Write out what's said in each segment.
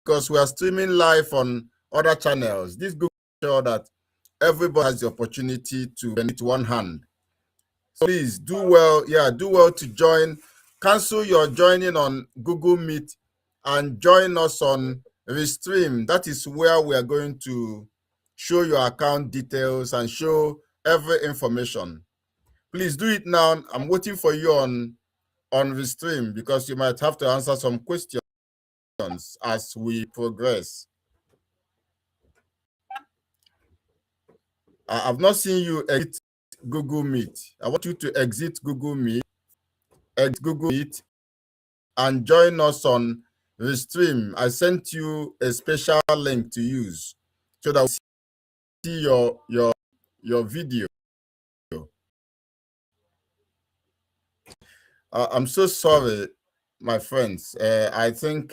because we are streaming live on other channels. This Google sure that everybody has the opportunity to benefit one hand. So please do well, do well to join. Cancel your joining on Google Meet and join us on Restream. That is where we are going to show your account details and show every information. Please do it now. I'm waiting for you on Restream because you might have to answer some questions as we progress. I've not seen you exit Google Meet. I want you to exit Google Meet, and join us on Restream. I sent you a special link to use so that we see your video. I'm so sorry, my friends. I think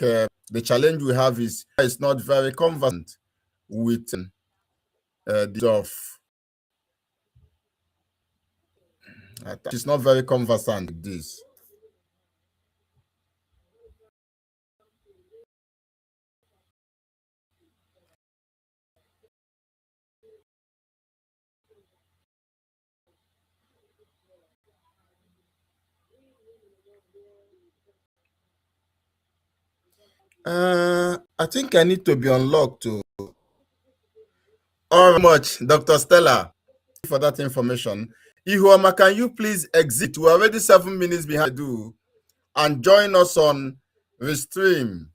the challenge we have is it's not very conversant with the stuff. It's not very conversant with this. I think I need to be unlocked to. All much, Dr. Stella, for that information. Ihuoma, can you please exit? We're already 7 minutes behind and join us on Restream.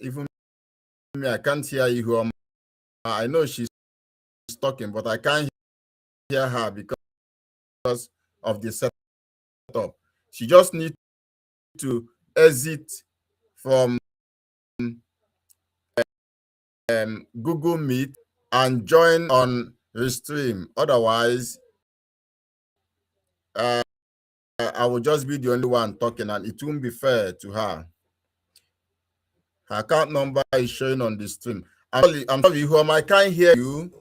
Even me, I can't hear Ihuoma. I know she's talking, but I can't hear her because of the setup. She just needs to exit from Google Meet and join on Restream. Otherwise, I will just be the only one talking, and it won't be fair to her. Her account number is showing on the stream. I'm sorry, Home, I can't hear you.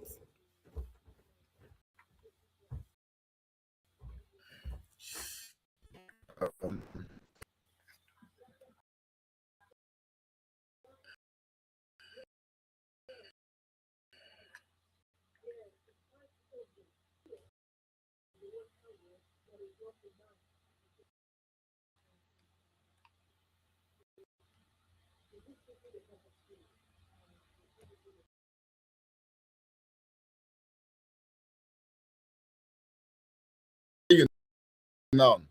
Now.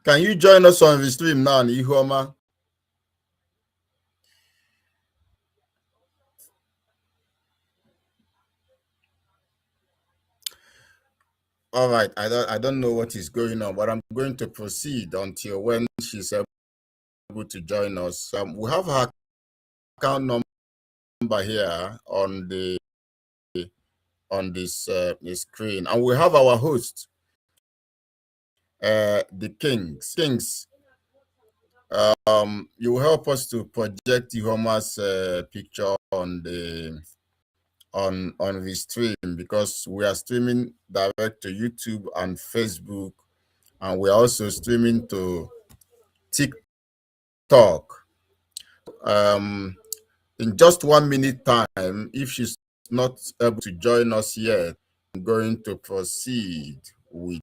Can you join us on the stream now, Ihoma? All right, I don't know what is going on, but I'm going to proceed until when she's able to join us. We have her account number here on this screen, and we have our host, the Kings. You will help us to project Ihoma's picture on the stream, because we are streaming direct to YouTube and Facebook, and we are also streaming to TikTok. In just 1 minute time, if she's not able to join us yet, I'm going to proceed with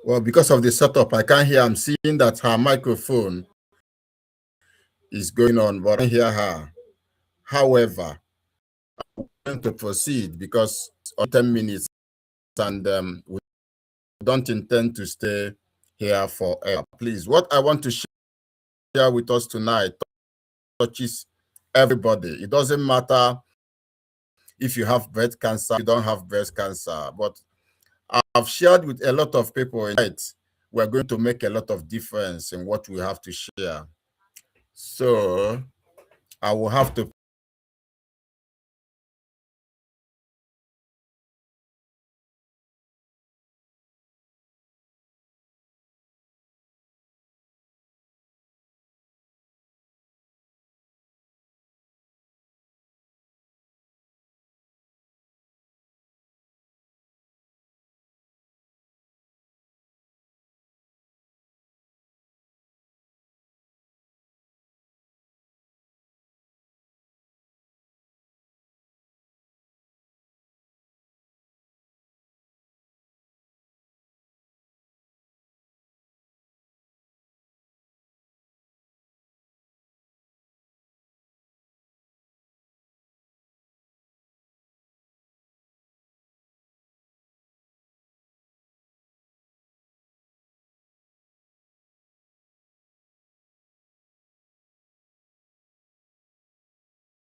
well, because of the setup, I can't hear. I'm seeing that her microphone is going on, but I can't hear her. However, I'm going to proceed because of 10 minutes, and we don't intend to stay here forever. Please, what I want to share with us tonight touches everybody. It doesn't matter if you have breast cancer, you don't have breast cancer, but I've shared with a lot of people tonight. We're going to make a lot of difference in what we have to share. So I will have to.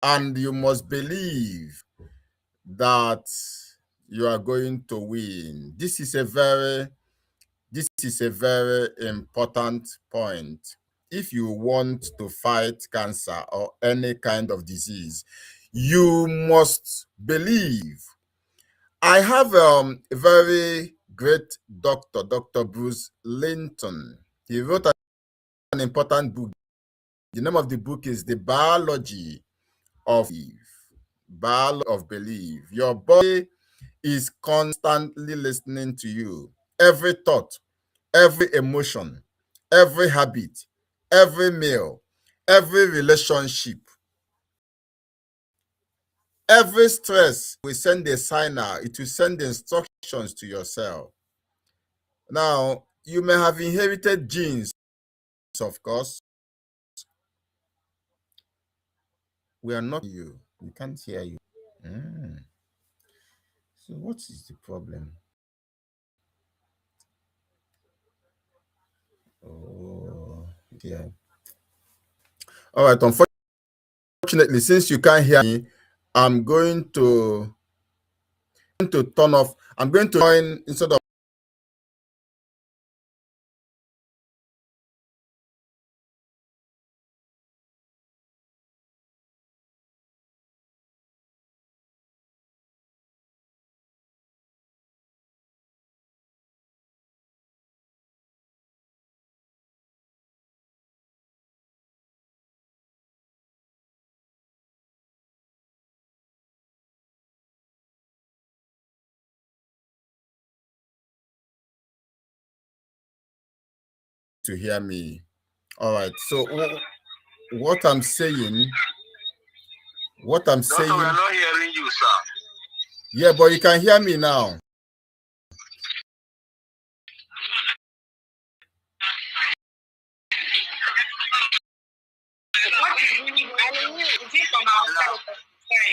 And you must believe that you are going to win. This is a very important point. If you want to fight cancer or any kind of disease, you must believe. I have a very great doctor, Dr. Bruce Linton. He wrote an important book. The name of the book is The Biology of Belief. Biology of Belief. Your body is constantly listening to you. Every thought, every emotion, every habit, every meal, every relationship, every stress will send a signal. It will send instructions to your cell. Now, you may have inherited genes, of course. We are not you. We can't hear you. Mm. So what is the problem? Oh, yeah. All right. Unfortunately, since you can't hear me, I'm going to turn off. I'm going to join instead of to hear me. All right. So what I'm saying, Doctor, we are not hearing you, sir. Yeah, but you can hear me now.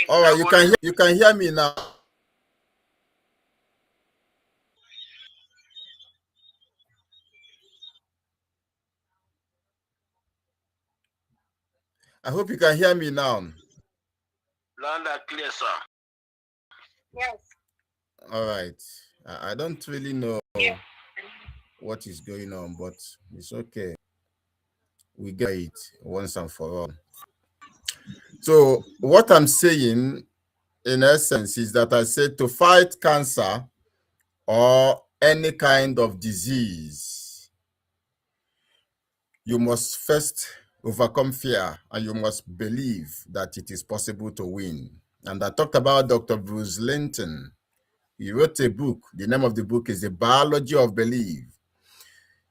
All right, you can hear me now. I hope you can hear me now. Loud and clear, sir. Yes. All right. I don't really know what is going on, but it's okay. We get it once and for all. So what I'm saying, in essence, is that I said to fight cancer or any kind of disease, you must first overcome fear and you must believe that it is possible to win. And I talked about Dr. Bruce Linton. He wrote a book. The name of the book is The Biology of Belief.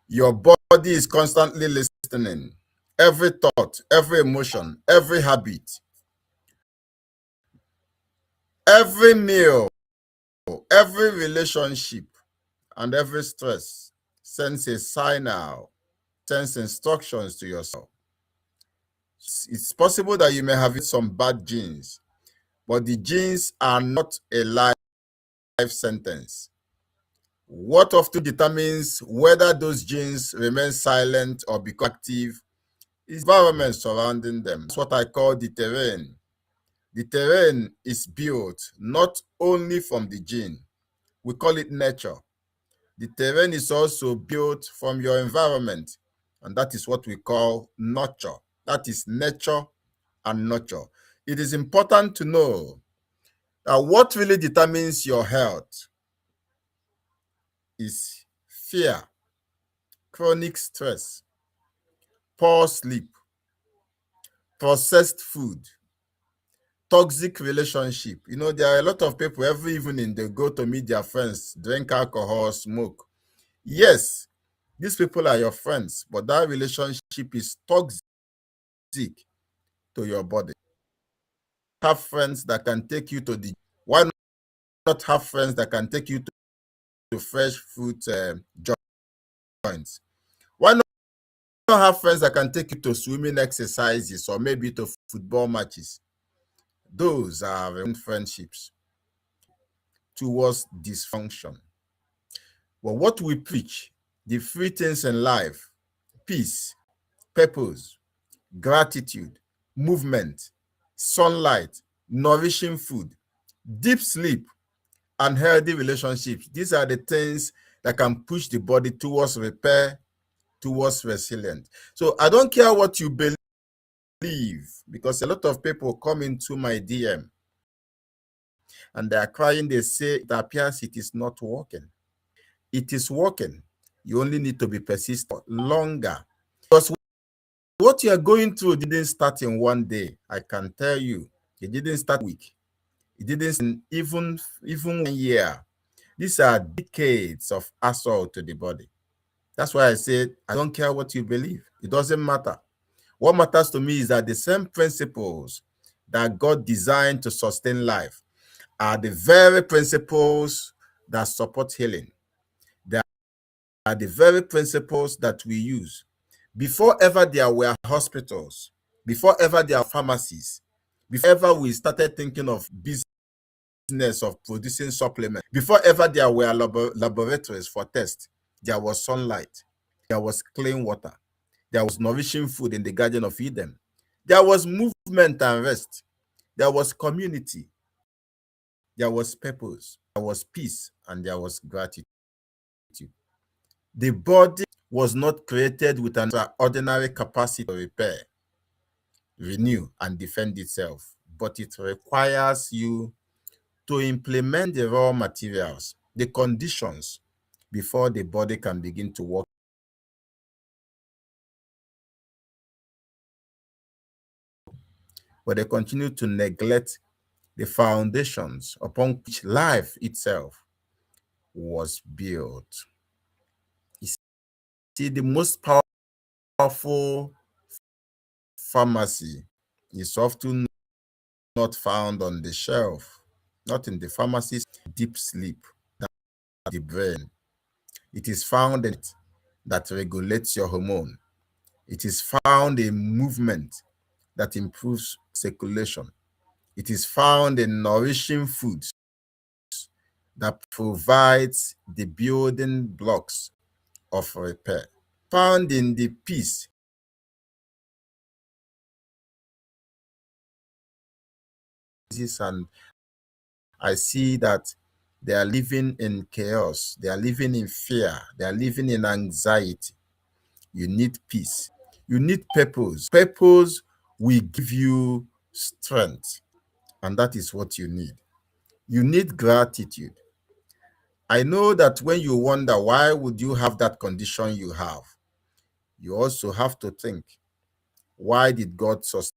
Your body is constantly listening. Every thought, every emotion, every habit, every meal, every relationship, and every stress sends a signal, sends instructions to yourself. It's possible that you may have some bad genes, but the genes are not a life sentence. What often determines whether those genes remain silent or become active is the environment surrounding them. That's what I call the terrain. The terrain is built not only from the gene, we call it nature. The terrain is also built from your environment, and that is what we call nurture. That is nature and nurture. It is important to know that what really determines your health is fear, chronic stress, poor sleep, processed food, toxic relationship. You know, there are a lot of people every evening they go to meet their friends, drink alcohol, smoke. Yes, these people are your friends, but that relationship is toxic to your body. Have friends that can take you to the why not have friends that can take you to fresh fruit joints? Why not have friends that can take you to swimming exercises or maybe to football matches? Those are friendships towards dysfunction. But what we preach, the three things in life: peace, purpose, gratitude, movement, sunlight, nourishing food, deep sleep, and healthy relationships. These are the things that can push the body towards repair, towards resilience. So I don't care what you believe, because a lot of people come into my DM and they are crying. They say it appears it is not working. It is working. You only need to be persistent longer. Because what you are going through didn't start in one day. I can tell you, it didn't start week. It didn't even 1 year. These are decades of assault to the body. That's why I said, I don't care what you believe. It doesn't matter. What matters to me is that the same principles that God designed to sustain life are the very principles that support healing. They are the very principles that we use. Before ever there were hospitals, before ever there were pharmacies, before ever we started thinking of business of producing supplements, before ever there were laboratories for tests, there was sunlight, there was clean water, there was nourishing food in the Garden of Eden, there was movement and rest, there was community, there was purpose, there was peace, and there was gratitude. The body was not created with an extraordinary capacity to repair, renew, and defend itself, but it requires you to implement the raw materials, the conditions, before the body can begin to work. But they continue to neglect the foundations upon which life itself was built. You see, the most powerful pharmacy is often not found on the shelf, not in the pharmacy's deep sleep, the brain. It is found in it that regulates your hormone. It is found in movement that improves circulation. It is found in nourishing foods that provides the building blocks of repair. Found in the peace and I see that they are living in chaos, they are living in fear, they are living in anxiety. You need peace. You need purpose. Purpose will give you strength, and that is what you need. You need gratitude. I know that when you wonder why would you have that condition you have, you also have to think, why did God sustain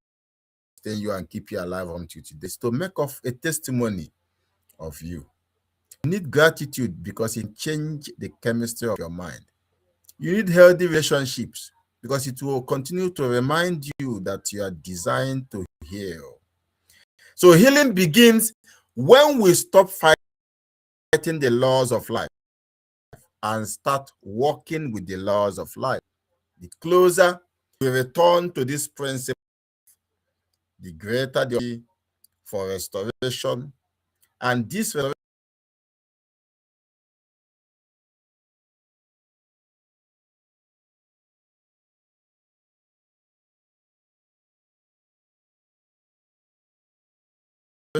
you and keep you alive until today? It's to make of a testimony of you. You need gratitude because it changes the chemistry of your mind. You need healthy relationships because it will continue to remind you that you are designed to heal. So healing begins when we stop fighting the laws of life and start working with the laws of life. The closer we return to this principle, the greater the need for restoration. And this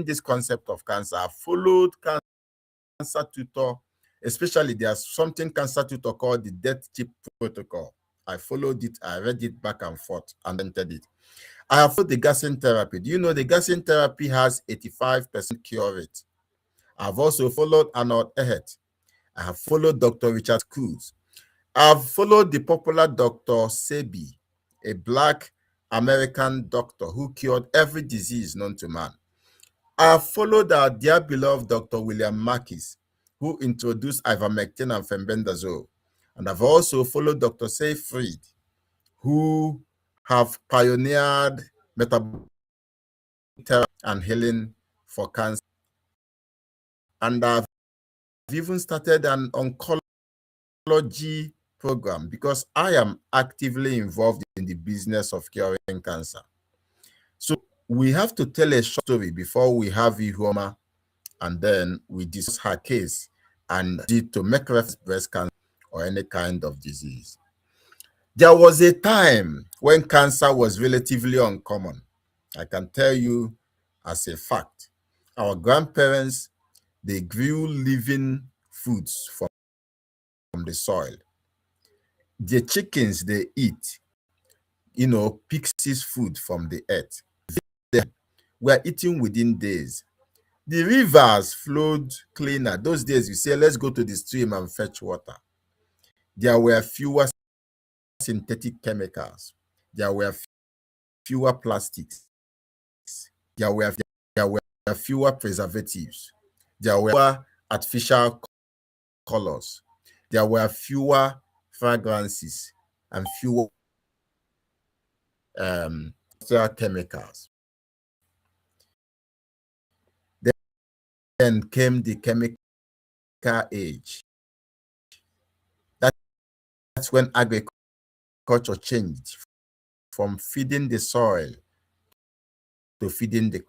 this concept of cancer, I followed cancer tutor, especially there's something cancer tutor called the death chip protocol. I followed it, I read it back and forth and entered it. I have followed the gassing therapy. Do you know the gassing therapy has 85% cure rate? I've also followed Arnold Ehret. I have followed Dr. Richard Cruz. I've followed the popular Dr. Sebi, a Black American doctor who cured every disease known to man. I've followed our dear beloved Dr. William Marquis, who introduced ivermectin and fenbendazole. And I've also followed Dr. Seyfried, who have pioneered metabolic therapy and healing for cancer. And I've even started an oncology program because I am actively involved in the business of curing cancer. So we have to tell a short story before we have Ihoma, and then we discuss her case and to make reference to breast cancer or any kind of disease. There was a time when cancer was relatively uncommon. I can tell you as a fact. Our grandparents, they grew living foods from the soil. The chickens they eat, pixies food from the earth. They were eating within days. The rivers flowed cleaner. Those days you say, let's go to the stream and fetch water. There were fewer synthetic chemicals. There were fewer plastics. There were fewer preservatives. There were artificial colors. There were fewer fragrances and fewer chemicals. Then came the chemical age. That's when agriculture changed from feeding the soil to feeding the.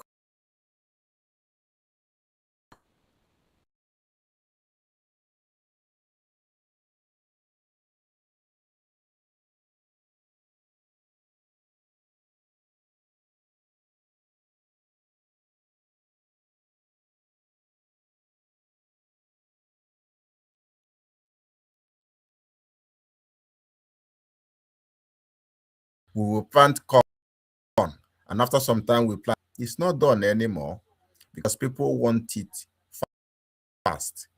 We will plant corn, and after some time we plant. It's not done anymore because people want it fast.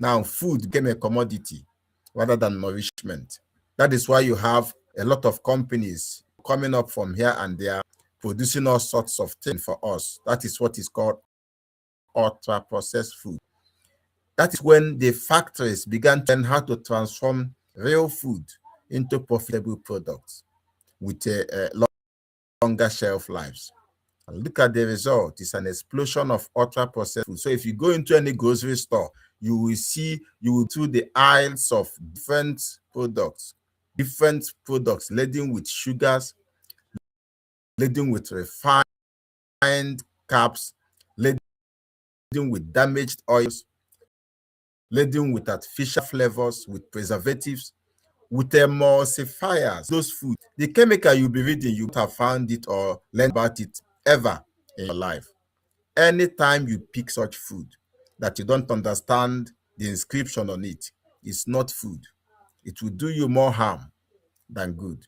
Now food became a commodity rather than nourishment. That is why you have a lot of companies coming up from here and there producing all sorts of things for us. That is what is called ultra processed food. That is when the factories began to learn how to transform real food into profitable products with a longer shelf lives. And look at the result. It's an explosion of ultra processed food. So if you go into any grocery store, you will see through the aisles of different products laden with sugars, laden with refined carbs, laden with damaged oils, laden with artificial flavors, with preservatives, with emulsifiers. Those foods, the chemical you'll be reading, you won't have found it or learned about it ever in your life. Anytime you pick such food that you don't understand the inscription on it, it's not food. It will do you more harm than good.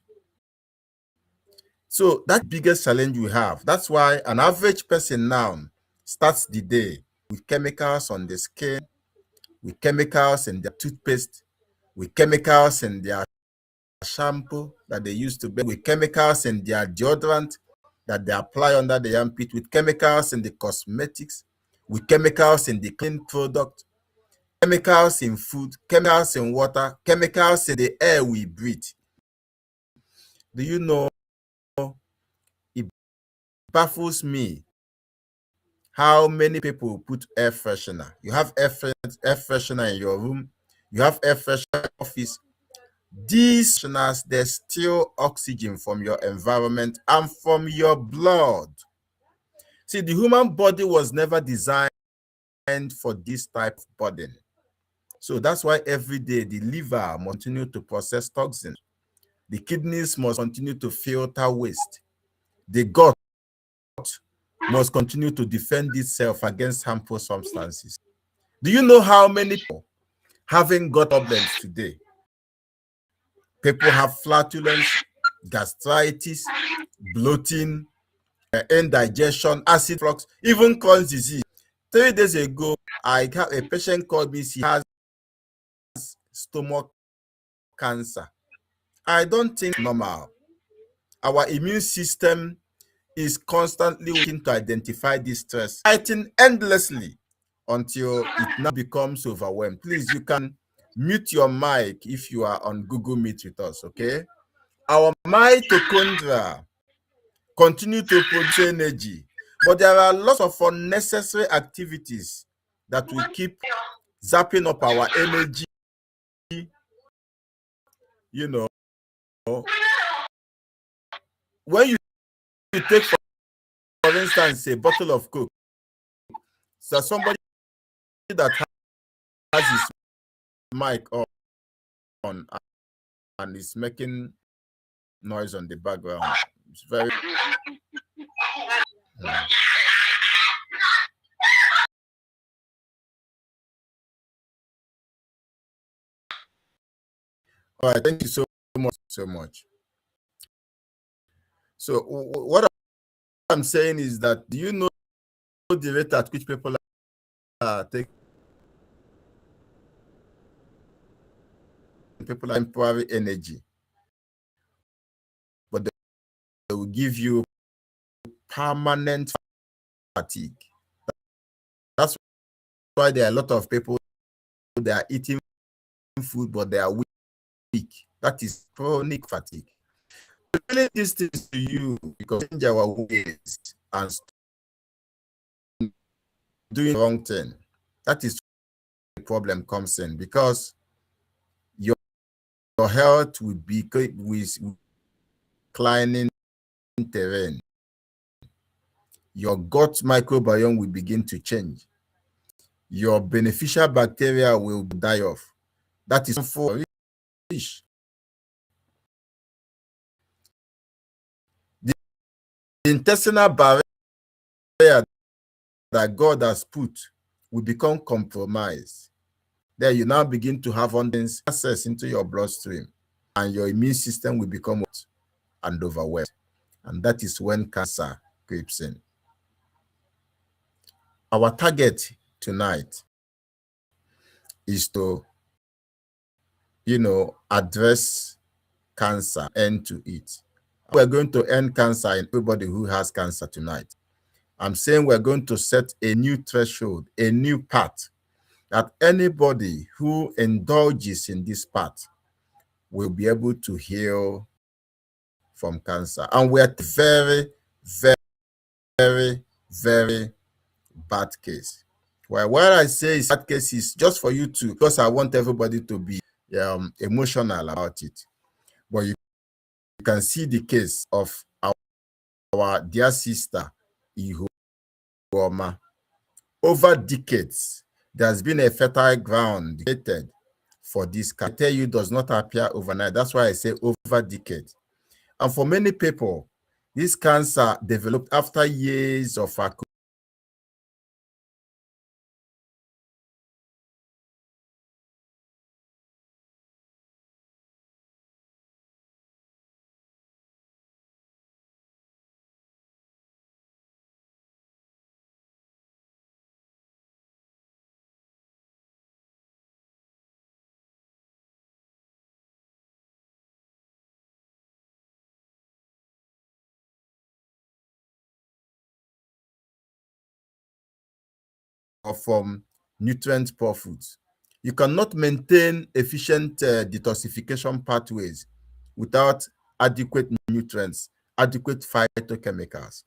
So that's the biggest challenge we have. That's why an average person now starts the day with chemicals on the skin, with chemicals in their toothpaste, with chemicals in their shampoo that they use to bathe, with chemicals in their deodorant that they apply under the armpit, with chemicals in the cosmetics, with chemicals in the clean product, chemicals in food, chemicals in water, chemicals in the air we breathe. Do you know, it baffles me how many people put air freshener. You have air freshener in your room, you have air freshener in your office. These fresheners, they steal oxygen from your environment and from your blood. See, the human body was never designed for this type of burden. So that's why every day the liver must continue to process toxins. The kidneys must continue to filter waste. The gut must continue to defend itself against harmful substances. Do you know how many people having gut problems today? People have flatulence, gastritis, bloating, indigestion, acid flux, even Crohn's disease. 3 days ago, I had a patient called me. She has stomach cancer. I don't think it's normal. Our immune system is constantly working to identify this stress, fighting endlessly until it now becomes overwhelmed. Please, you can mute your mic if you are on Google Meet with us, okay? Our mitochondria continue to produce energy, but there are lots of unnecessary activities that will keep zapping up our energy. You know, when you take, for instance, a bottle of Coke, so somebody that has his mic on and is making noise on the background. It's very. All right, thank you so much. So what I'm saying is that, do you know the rate at which people are taking temporary energy, but they will give you permanent fatigue? That's why there are a lot of people that are eating food, but they are weak. That is chronic fatigue. Really, these things to you because change our ways and doing the wrong thing. That is the problem comes in, because your health will be with declining terrain. Your gut microbiome will begin to change. Your beneficial bacteria will die off. That is for fish. The intestinal barrier that God has put will become compromised. Then you now begin to have access into your bloodstream, and your immune system will become and overwhelmed. And that is when cancer creeps in. Our target tonight is to, address cancer, end to it. We're going to end cancer in everybody who has cancer tonight. I'm saying we're going to set a new threshold, a new path, that anybody who indulges in this path will be able to heal from cancer. And we're very, very, very, very bad case. Well, what I say is bad case is just for you to, because I want everybody to be emotional about it. But you can see the case of our dear sister, Ihoma. Over decades, there's been a fertile ground created for this. I tell you, does not appear overnight. That's why I say over decades. And for many people, this cancer developed after years of nutrient poor foods. You cannot maintain efficient detoxification pathways without adequate nutrients, adequate phytochemicals.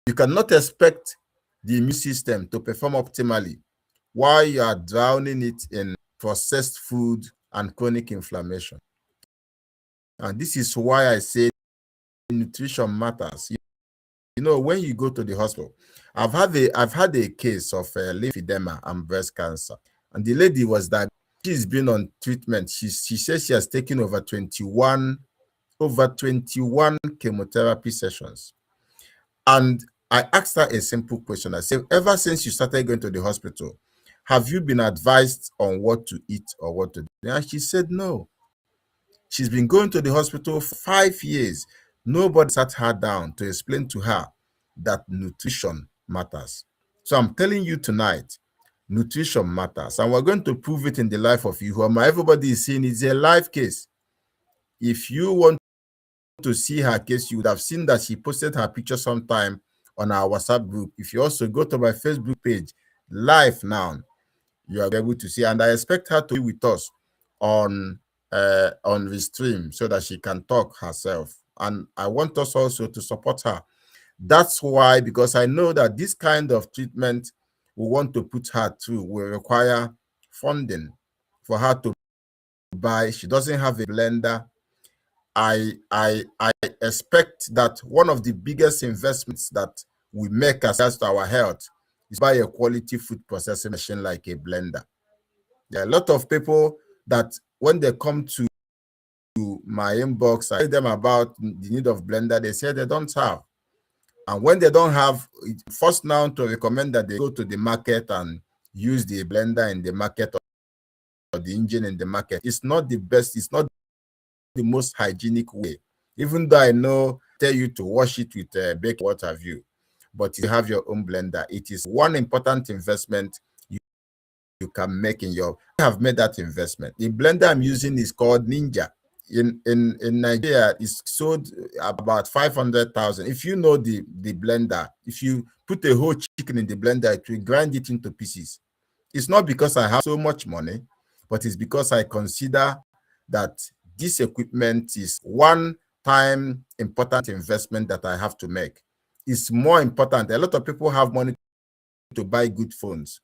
You cannot expect the immune system to perform optimally while you are drowning it in processed food and chronic inflammation. And this is why I say nutrition matters. When you go to the hospital, I've had a case of lymphedema and breast cancer, and the lady was that she's been on treatment. She says she has taken over 21 chemotherapy sessions. And I asked her a simple question. I said, ever since you started going to the hospital, have you been advised on what to eat or what to do? And she said no. She's been going to the hospital for 5 years, Nobody sat her down to explain to her that nutrition matters. So I'm telling you tonight, nutrition matters. And we're going to prove it in the life of Ihuoma. Everybody is seeing it's a live case. If you want to see her case, you would have seen that she posted her picture sometime on our WhatsApp group. If you also go to my Facebook page, live now, you are able to see. And I expect her to be with us on Restream so that she can talk herself. And I want us also to support her. That's why, because I know that this kind of treatment we want to put her through will require funding for her to buy. She doesn't have a blender. I expect that one of the biggest investments that we make as to our health is buy a quality food processing machine like a blender. There are a lot of people that when they come to my inbox, I tell them about the need of blender. They say they don't have. And when they don't have, first now to recommend that they go to the market and use the blender in the market or the engine in the market. It's not the best. It's not the most hygienic way. Even though I know tell you to wash it with baking water view, but you have your own blender. It is one important investment you can make in your. I have made that investment. The blender I'm using is called Ninja. In Nigeria, it's sold about 500,000. If you know the blender, if you put a whole chicken in the blender, it will grind it into pieces. It's not because I have so much money, but it's because I consider that this equipment is one time important investment that I have to make. It's more important. A lot of people have money to buy good phones,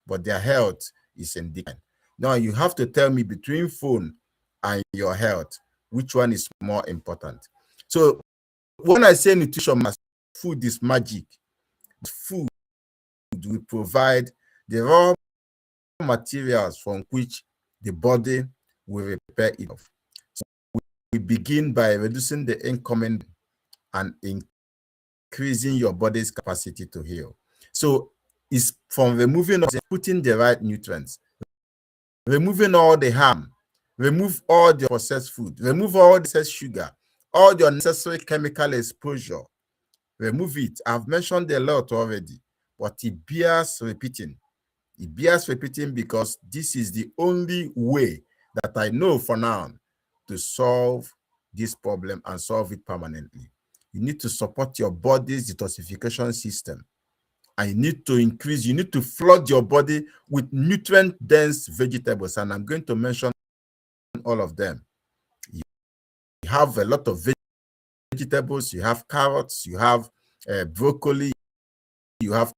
but their health is in decline. Now you have to tell me between phone and your health, which one is more important? So when I say nutrition, food is magic. Food will provide the raw materials from which the body will repair itself. So we begin by reducing the incoming and increasing your body's capacity to heal. So it's from removing, putting the right nutrients, removing all the harm, remove all the processed food, remove all the excess sugar, all the unnecessary chemical exposure, remove it. I've mentioned a lot already, but it bears repeating. It bears repeating because this is the only way that I know for now to solve this problem and solve it permanently. You need to support your body's detoxification system. And you need to increase, you need to flood your body with nutrient-dense vegetables. And I'm going to mention all of them. You have a lot of vegetables, you have carrots, you have broccoli, you have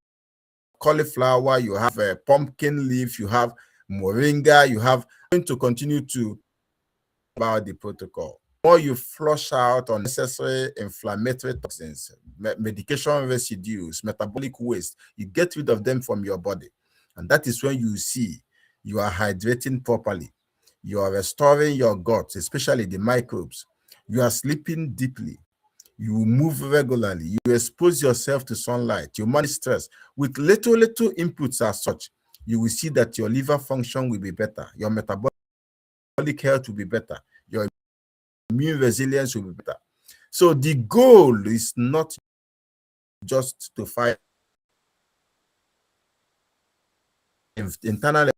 cauliflower, you have a pumpkin leaf, you have moringa, you have going to continue to about the protocol. The more you flush out unnecessary inflammatory toxins, medication residues, metabolic waste, you get rid of them from your body. And that is when you see you are hydrating properly. You are restoring your gut, especially the microbes. You are sleeping deeply. You move regularly. You expose yourself to sunlight. You manage stress. With little inputs as such, you will see that your liver function will be better. Your metabolic health will be better. Your immune resilience will be better. So the goal is not just to fight internal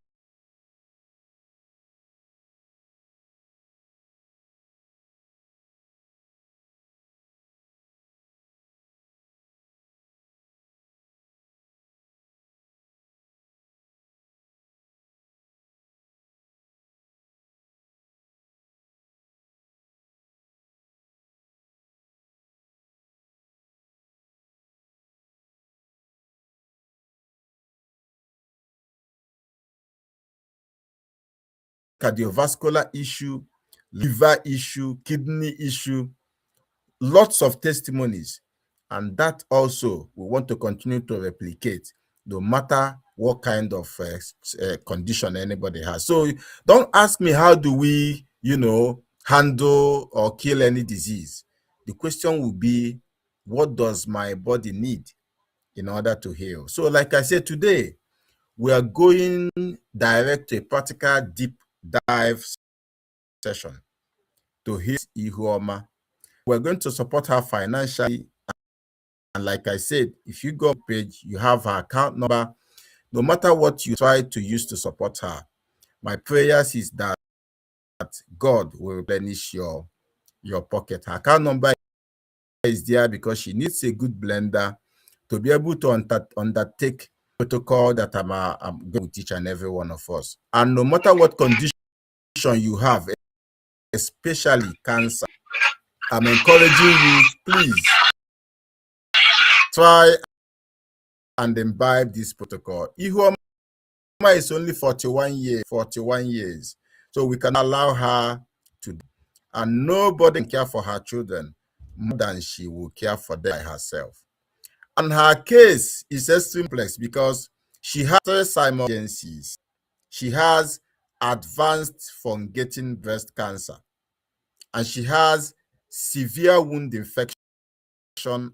cardiovascular issue, liver issue, kidney issue, lots of testimonies. And that also we want to continue to replicate no matter what kind of condition anybody has. So don't ask me how do we, handle or kill any disease. The question will be, what does my body need in order to heal? So like I said, today, we are going direct to a practical deep dive session to heal Ihuoma. we're going to support her financially. And like I said, if you go on the page, you have her account number. No matter what you try to use to support her, my prayers is that God will replenish your pocket. Her account number is there because she needs a good blender to be able to undertake protocol that I'm going to teach and every one of us. And no matter what condition you have, especially cancer, I'm encouraging you, please try and imbibe this protocol. Ihuoma is only 41 years. So we can allow her to, and nobody can care for her children more than she will care for them by herself. And her case is extremely complex because she has three simultaneous. She has advanced fungating breast cancer, and she has severe wound infection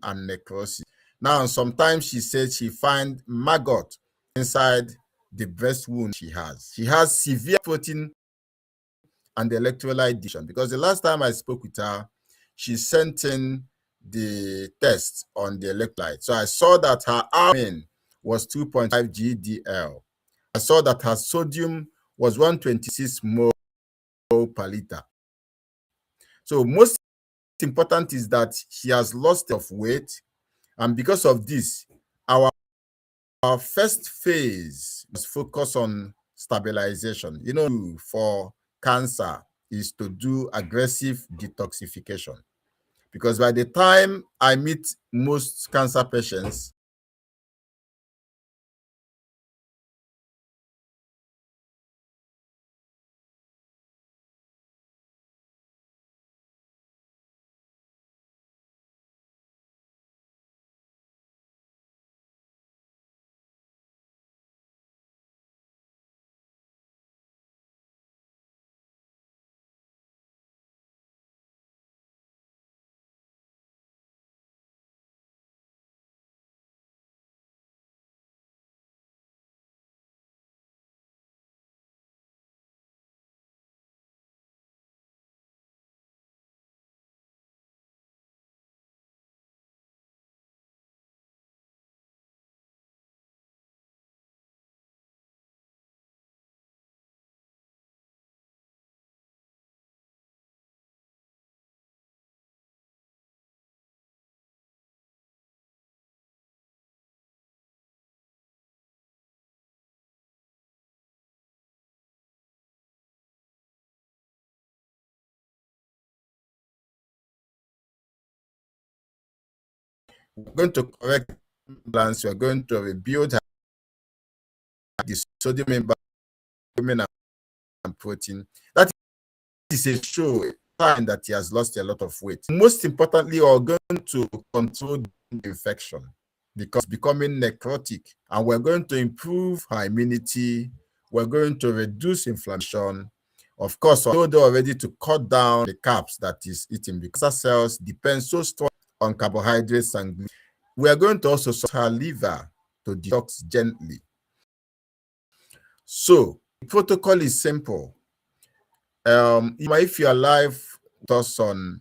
and necrosis. Now, sometimes she said she finds maggot inside the breast wound she has. She has severe protein and electrolyte deficiency because the last time I spoke with her, she sent in the test on the electrolyte. So I saw that her albumin was 2.5 GDL. I saw that her sodium was 126 mol per liter. So most important is that she has lost of weight, and because of this, our first phase must focus on stabilization. You know, for cancer is to do aggressive detoxification. Because by the time I meet most cancer patients, we're going to correct balance, we're going to rebuild the sodium in and protein. That is a show, a sign that he has lost a lot of weight. Most importantly, we're going to control the infection because becoming necrotic, and we're going to improve her immunity. We're going to reduce inflammation. Of course, I know they're already to cut down the carbs that is eating because our cells depend so strong on carbohydrates and gluten. We are going to also support her liver to detox gently. So the protocol is simple. If you are live with us on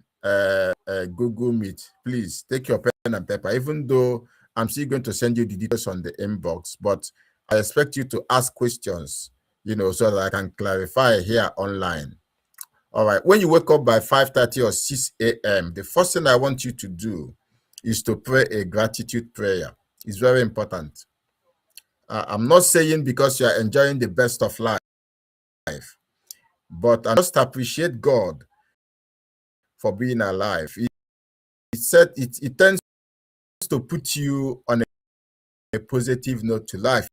Google Meet, please take your pen and paper, even though I'm still going to send you the details on the inbox, but I expect you to ask questions, so that I can clarify here online. All right. When you wake up by 5:30 or 6 a.m., the first thing I want you to do is to pray a gratitude prayer. It's very important. I'm not saying because you are enjoying the best of life, but I just appreciate God for being alive. It tends to put you on a positive note to life.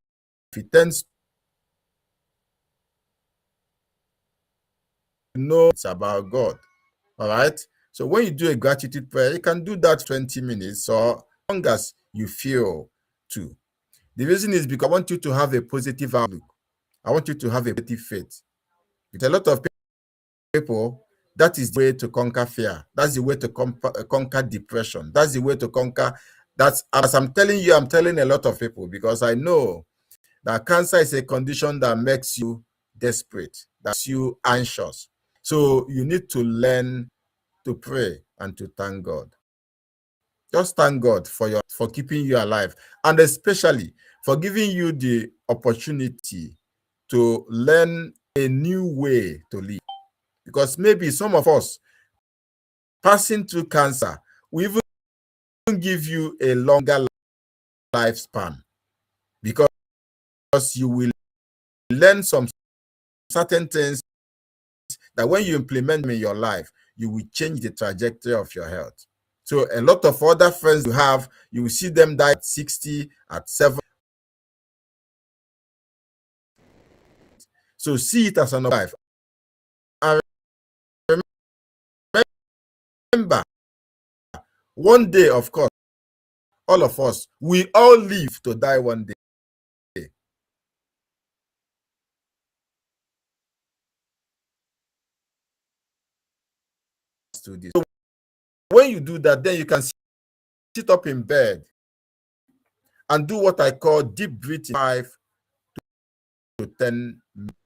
It tends to know it's about God. All right. So when you do a gratitude prayer, you can do that 20 minutes or as long as you feel to. The reason is because I want you to have a positive outlook. I want you to have a positive faith. With a lot of people, that is the way to conquer fear. That's the way to conquer depression. That's the way to conquer. That's, as I'm telling you, I'm telling a lot of people because I know that cancer is a condition that makes you desperate, that makes you anxious. So you need to learn to pray. and to thank God. Just thank God for keeping you alive, and especially for giving you the opportunity to learn a new way to live. Because maybe some of us passing through cancer will even give you a longer lifespan, because you will learn some certain things that when you implement them in your life, you will change the trajectory of your health. So a lot of other friends you have, you will see them die at 60, at 70. So see it as an life. And remember, one day, of course, all of us, we all live to die one day. So when you do that, then you can sit up in bed and do what I call deep breathing, 5 to 10 minutes.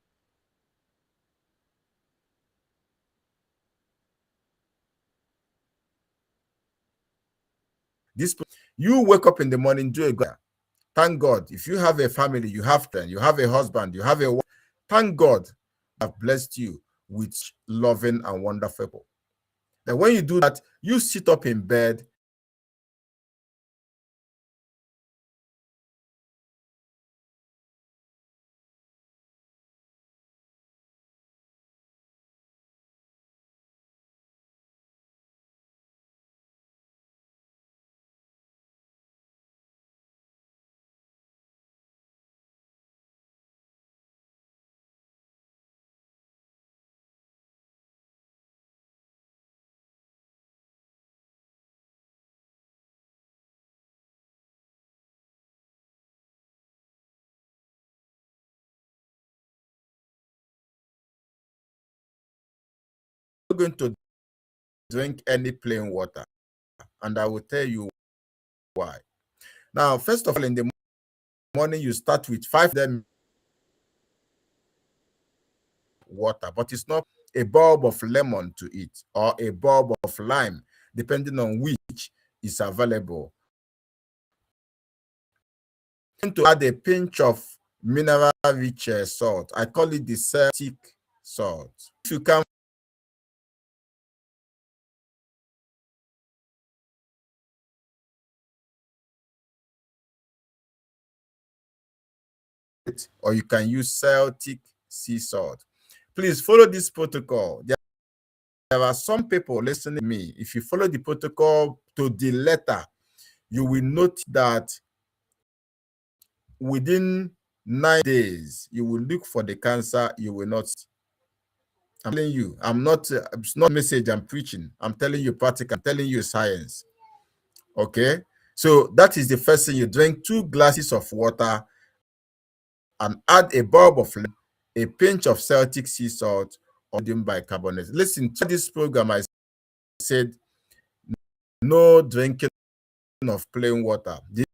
This, you wake up in the morning, do a good. Thank God. If you have a family, you have a husband, you have a wife, thank God have blessed you with loving and wonderful people. Then when you do that, you sit up in bed going to drink any plain water, and I will tell you why. Now, first of all, in the morning, you start with 5 them water, but it's not a bulb of lemon to eat or a bulb of lime, depending on which is available. I'm going to add a pinch of mineral-rich salt. I call it the Celtic salt. If you can, or you can use Celtic sea salt. Please follow this protocol. There are some people listening to me. If you follow the protocol to the letter, you will note that within 9 days, you will look for the cancer. You will not. I'm telling you, it's not a message I'm preaching. I'm telling you practical. I'm telling you science. Okay? So that is the first thing. You drink 2 glasses of water and add a bulb of lemon, a pinch of Celtic sea salt, or bicarbonate. Listen to this program. I said no drinking of plain water. The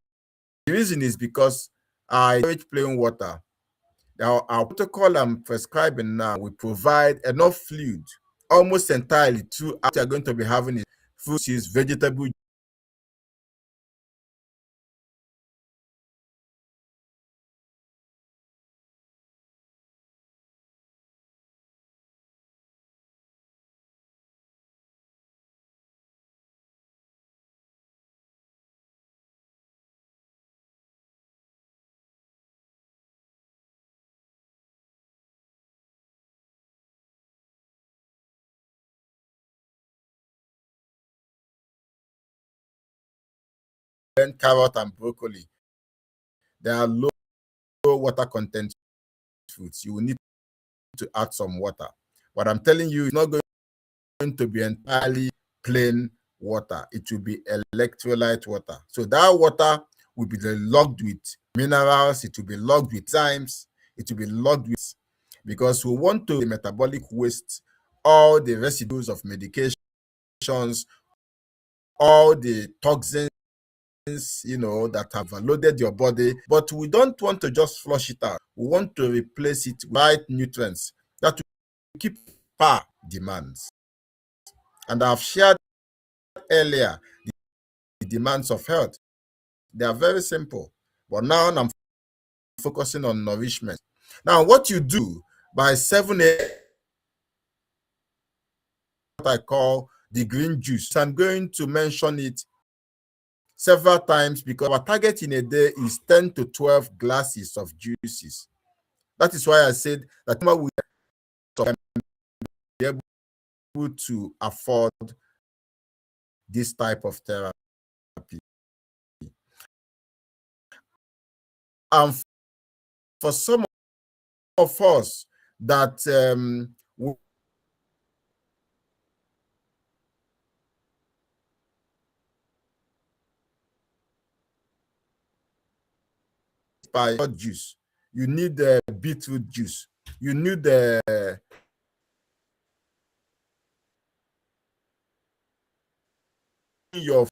reason is because I encourage plain water. Now, our protocol I'm prescribing now, we provide enough fluid almost entirely to what you're going to be having is fruits, vegetable. Then carrot and broccoli. They are low water content foods. You will need to add some water. But I'm telling you, it's not going to be entirely plain water. It will be electrolyte water. So that water will be logged with minerals. It will be logged with enzymes. It will be logged with, because we want to metabolic waste, all the residues of medications, all the toxins, that have loaded your body, but we don't want to just flush it out. We want to replace it with right nutrients that will keep power demands. And I've shared earlier the demands of health. They are very simple. But now I'm focusing on nourishment. Now, what you do by 7 a.m., what I call the green juice. I'm going to mention it several times because our target in a day is 10 to 12 glasses of juices. That is why I said that we will be able to afford this type of therapy. And for some of us that by juice, you need beetroot juice, you need your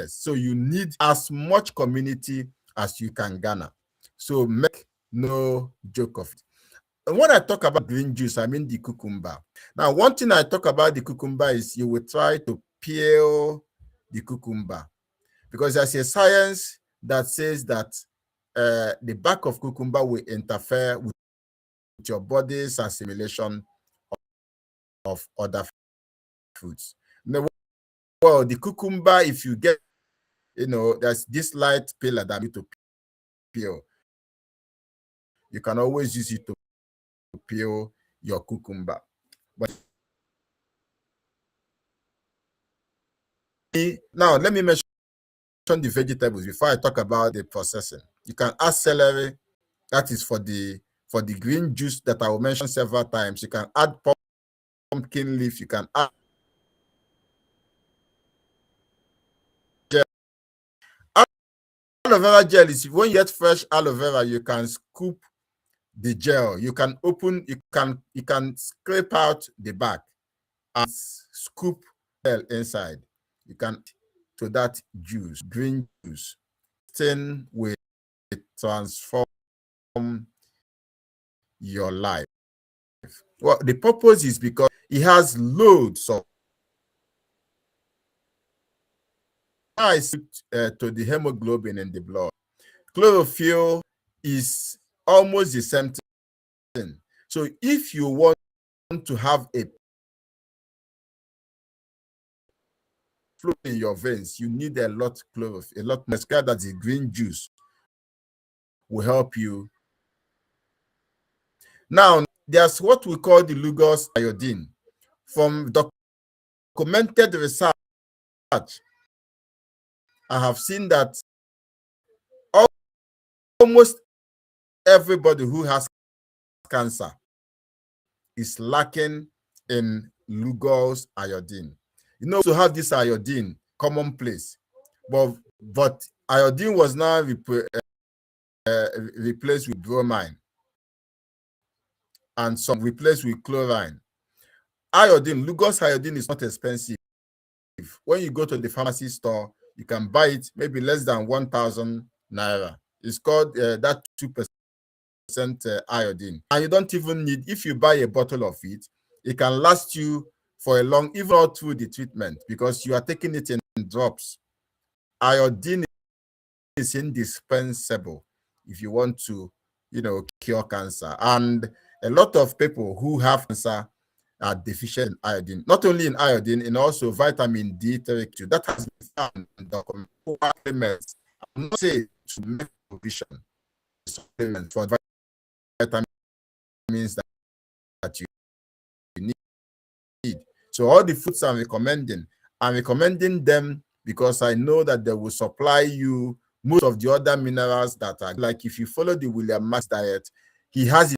so you need as much community as you can garner. So make no joke of it. And when I talk about green juice, I mean the cucumber. Now, one thing I talk about the cucumber is you will try to peel the cucumber because there's a science that says that the back of cucumber will interfere with your body's assimilation of other foods. Well, the cucumber, if you get, there's this light peeler that you need to peel. You can always use it to peel your cucumber. But now let me mention the vegetables before I talk about the processing. You can add celery, that is for the green juice that I will mention several times. You can add pumpkin leaf, you can add gel. Aloe vera gel is when you get fresh aloe vera, you can scoop the gel. You can scrape out the back and scoop gel inside. You can to that juice, green juice. Thing will transform your life. Well, the purpose is because it has loads of to the hemoglobin in the blood. Chlorophyll is almost the same thing. So if you want to have a flow in your veins, you need a lot of chlorophyll, a lot more. That the green juice will help you. Now, there's what we call the Lugos iodine. From documented research, I have seen that almost everybody who has cancer is lacking in Lugos iodine. To have this iodine commonplace, but iodine was now replaced with bromine and some replaced with chlorine. Iodine, Lugos iodine is not expensive. When you go to the pharmacy store, you can buy it maybe less than 1,000 naira. It's called that 2% iodine. And you don't even need, if you buy a bottle of it, it can last you for a long, even all through the treatment because you are taking it in drops. Iodine is indispensable if you want to, cure cancer. And a lot of people who have cancer are deficient in iodine, not only in iodine, and also vitamin D3. That has been found in supplements. I'm not saying to make provision supplements for vitamins that you need. So all the foods I'm recommending them because I know that they will supply you most of the other minerals that are like if you follow the William Max diet, he has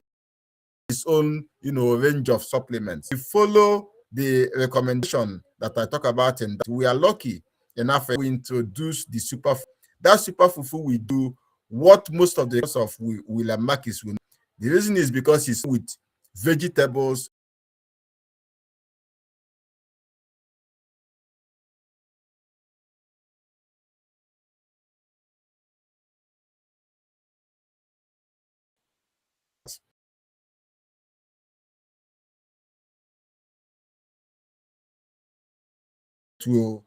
his own, range of supplements. You follow the recommendation that I talk about, and we are lucky enough we introduce the superfood. That superfood we do what most of the of William Marcus will. The reason is because it's with vegetables to,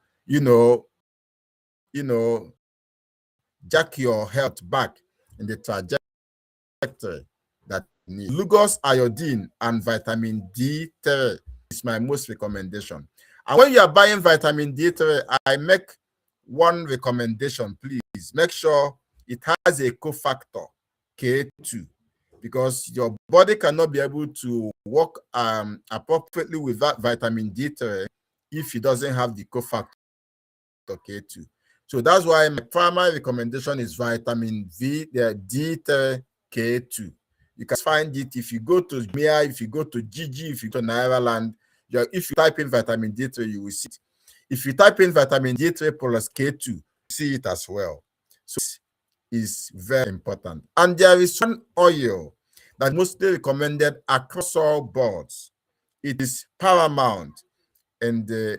jack your health back in the trajectory that you need. Lugos, iodine, and vitamin D3 is my most recommendation. And when you are buying vitamin D3, I make one recommendation, please. Make sure it has a cofactor, K2, because your body cannot be able to work appropriately with that vitamin D3 if it doesn't have the cofactor K2. So that's why my primary recommendation is vitamin D3 K2. You can find it if you go to Mia, if you go to Gigi, if you go to Nairaland. If you type in vitamin D3, you will see it. If you type in vitamin D3 plus K2, you see it as well. So this is very important. And there is one oil that is mostly recommended across all boards. It is paramount in the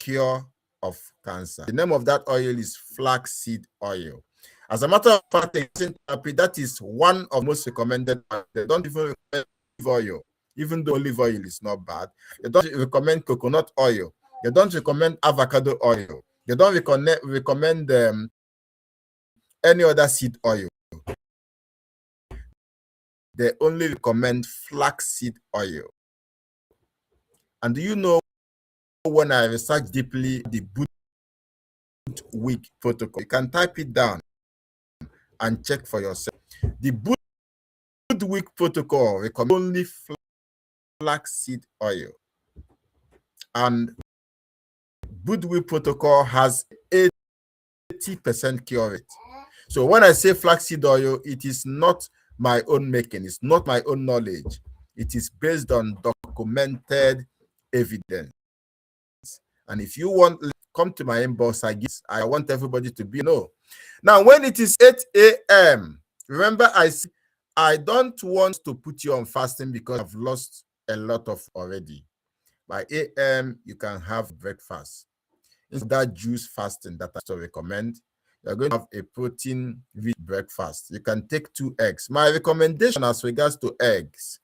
cure of cancer. The name of that oil is flaxseed oil. As a matter of fact, that is one of most recommended. They don't even recommend olive oil, even though olive oil is not bad. They don't recommend coconut oil. They don't recommend avocado oil. They don't recommend any other seed oil. They only recommend flaxseed oil. And do you know, when I researched deeply the week protocol, you can type it down and check for yourself. The week protocol recommends only flaxseed oil, and week protocol has 80% cure rate. So when I say flaxseed oil, it is not my own making, it's not my own knowledge. It is based on documented evidence. And if you want, come to my inbox. I want everybody to be know. Now, when it is 8 a.m., remember I don't want to put you on fasting because I've lost a lot of already. By 8 a.m., you can have breakfast. Instead of that juice fasting that I still recommend, you're going to have a protein-rich breakfast. You can take 2 eggs. My recommendation as regards to eggs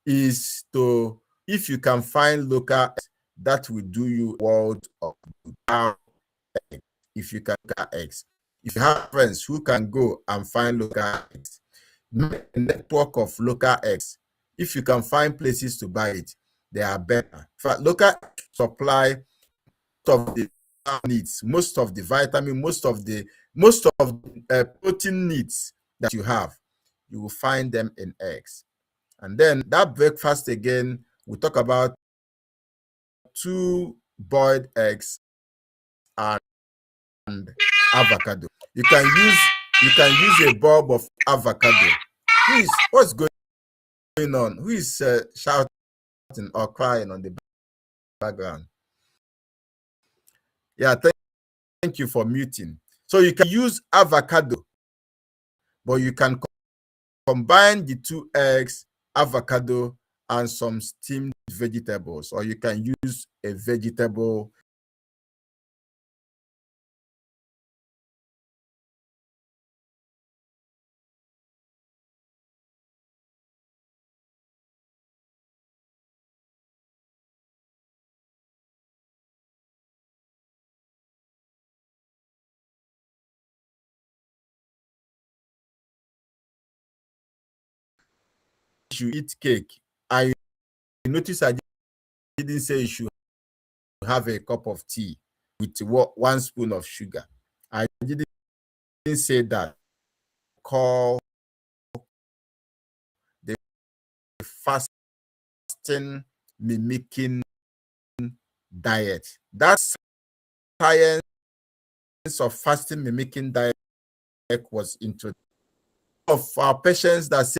is to, if you can find local eggs, that will do you world of good. If you can get eggs. If you have friends who can go and find local eggs, make a network of local eggs. If you can find places to buy it, they are better. In fact, local supply of the needs, most of the vitamin, most of the protein needs that you have, you will find them in eggs. And then that breakfast again, we talk about 2 boiled eggs and avocado. You can use a bulb of avocado. What's going on? Who is shouting or crying on the background? Yeah, thank you for muting. So you can use avocado, but you can combine the 2 eggs, avocado, and some steamed vegetables, or you can use a vegetable. You should eat cake. I notice I didn't say you should have a cup of tea with 1 spoon of sugar. I didn't say that. Call the fasting mimicking diet. That's science of fasting mimicking diet was introduced. Of our patients that say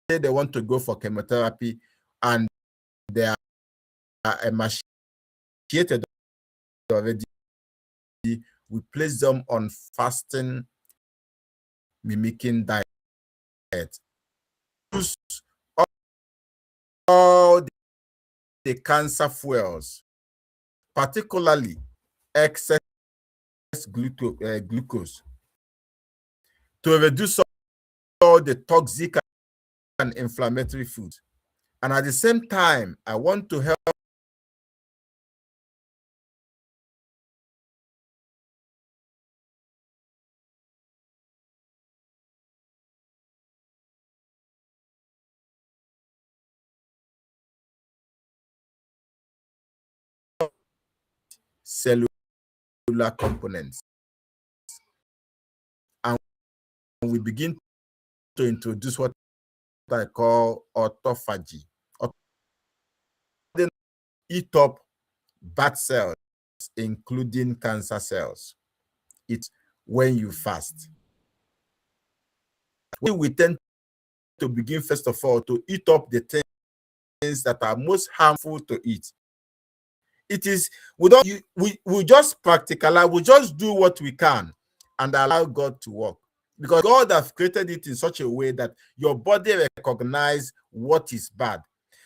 they want to go for chemotherapy and they are emaciated already, we place them on fasting mimicking diet. Use all the cancer fuels, particularly excess glucose, to reduce all the toxic and inflammatory foods. And at the same time, I want to help cellular components. And we begin to introduce what I call autophagy. They eat up bad cells, including cancer cells. It's when you fast. We tend to begin, first of all, to eat up the things that are most harmful to eat. It is, we just practicalize, we just do what we can and allow God to work. Because God has created it in such a way that your body recognizes what is bad.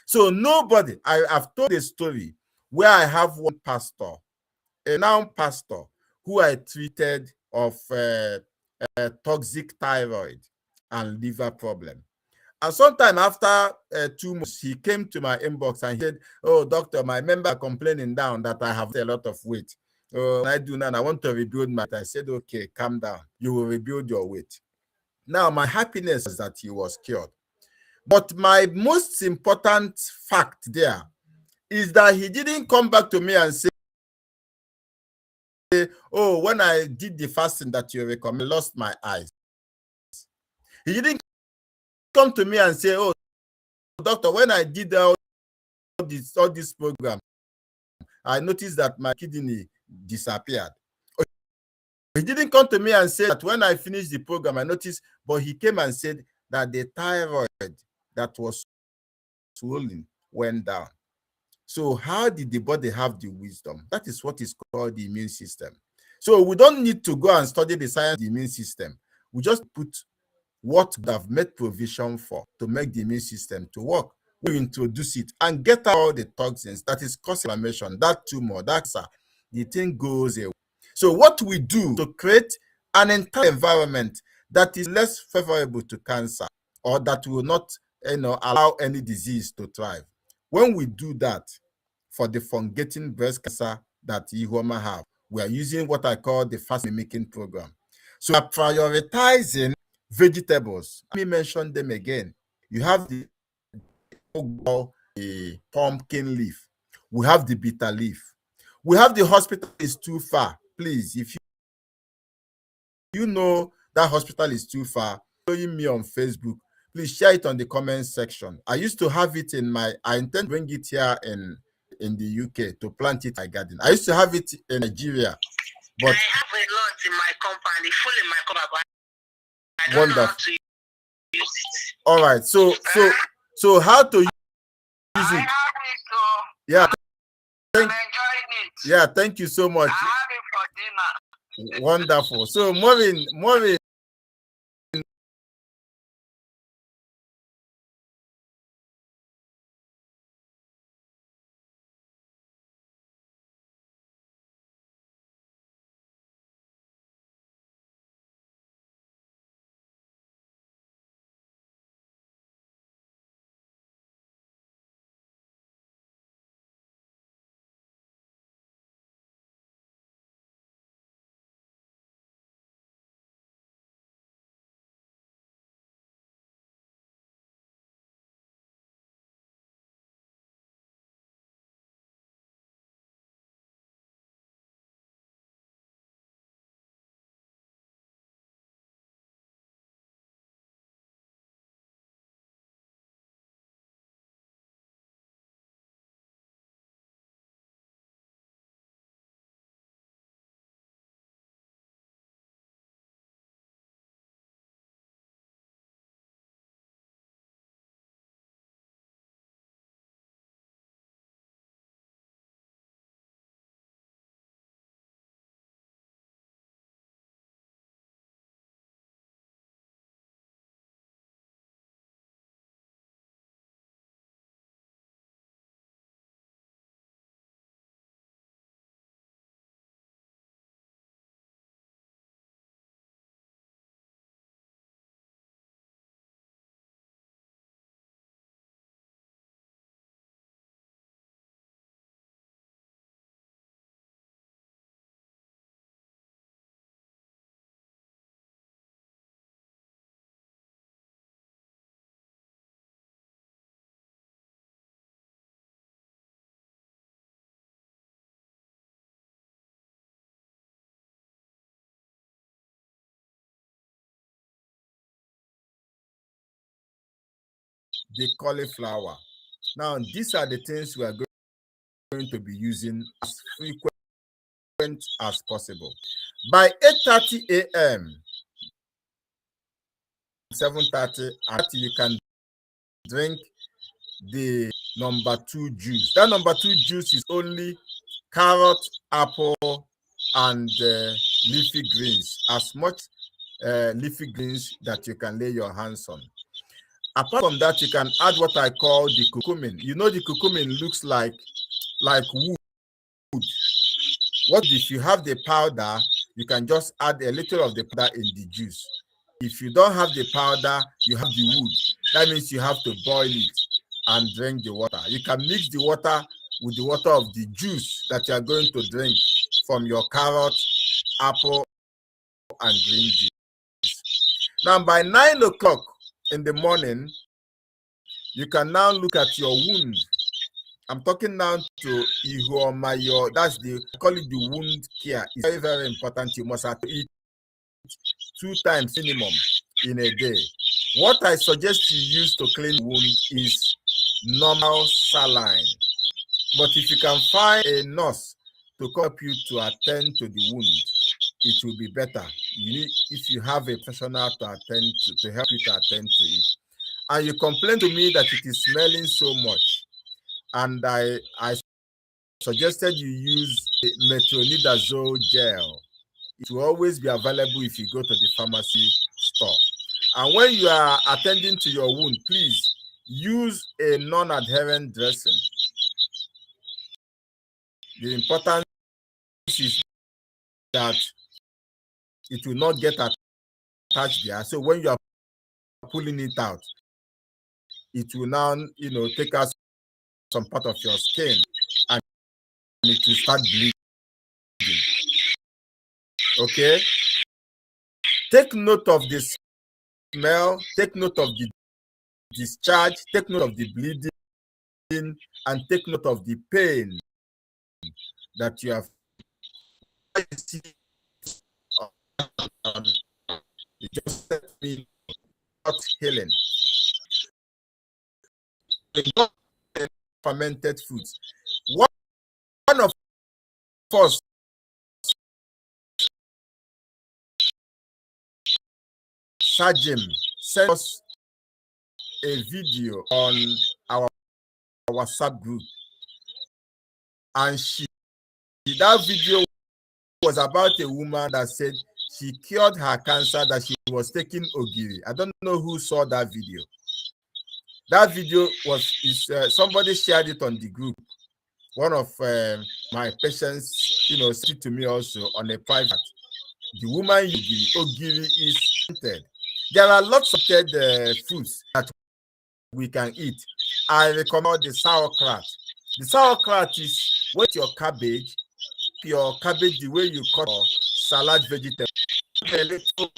So nobody, I have told a story where I have one pastor, a now pastor, who I treated of toxic thyroid and liver problem. And sometime after 2 months, he came to my inbox and he said, "Oh, doctor, my member complaining down that I have a lot of weight. I do now. I want to rebuild my." I said, "Okay, calm down. You will rebuild your weight." Now, my happiness is that he was cured. But my most important fact there is that he didn't come back to me and say, "Oh, when I did the fasting that you recommend, I lost my eyes." He didn't come to me and say, "Oh, doctor, when I did all this program, I noticed that my kidney disappeared." He didn't come to me and say that when I finished the program, I noticed, but he came and said that the thyroid that was swollen went down. So how did the body have the wisdom? That is what is called the immune system. So we don't need to go and study the science of the immune system. We just put what we have made provision for to make the immune system to work. We introduce it and get out all the toxins that is causing inflammation, that tumor, that cancer, the thing goes away. So what we do to create an entire environment that is less favorable to cancer, or that will not allow any disease to thrive. When we do that for the fungating breast cancer that Ihoma have, we are using what I call the fast mimicking program. So we are prioritizing vegetables. Let me mention them again. You have the pumpkin leaf. We have the bitter leaf. We have the hospital is too far. Please, if you know that hospital is too far, following me on Facebook, please share it on the comment section. I used to have it I intend to bring it here in the UK to plant it in my garden. I used to have it in Nigeria, but I have a lot in my company, full in my company. I don't know how to use it. All right, so how to use it? I have it, yeah. Yeah, thank you so much. I have it for dinner. Wonderful. So Maureen, the cauliflower. Now, these are the things we are going to be using as frequent as possible. By 8:30 a.m., 7:30, and you can drink the number 2 juice. That number 2 juice is only carrot, apple, and leafy greens. As much leafy greens that you can lay your hands on. Apart from that, you can add what I call the curcumin. You know, the curcumin looks like wood. What if you have the powder, you can just add a little of the powder in the juice. If you don't have the powder, you have the wood. That means you have to boil it and drink the water. You can mix the water with the water of the juice that you are going to drink from your carrot, apple, and green juice. Now, by 9 o'clock in the morning, you can now look at your wound. I'm talking now to Ihuomayo. That's I call it the wound care. It's very, very important. You must have to eat 2 times minimum in a day. What I suggest you use to clean wound is normal saline. But if you can find a nurse to help you to attend to the wound, it will be better. You need, if you have a professional to attend to help you to attend to it. And you complain to me that it is smelling so much, and I suggested you use metronidazole gel. It will always be available if you go to the pharmacy store. And when you are attending to your wound, please use a non-adherent dressing. The importance is that it will not get attached there. So when you are pulling it out, it will now, take out some part of your skin and it will start bleeding. Okay? Take note of the smell, take note of the discharge, take note of the bleeding, and take note of the pain that you have. It just means not healing. Fermented foods. One of us Sajim sent us a video on our WhatsApp group, and that video was about a woman that said she cured her cancer, that she was taking ogiri. I don't know who saw that video. That video somebody shared it on the group. One of my patients, sent it to me also on a private. The woman ogiri is scented. There are lots of foods that we can eat. I recommend the sauerkraut. The sauerkraut is with your cabbage the way you cut your salad vegetable. A little,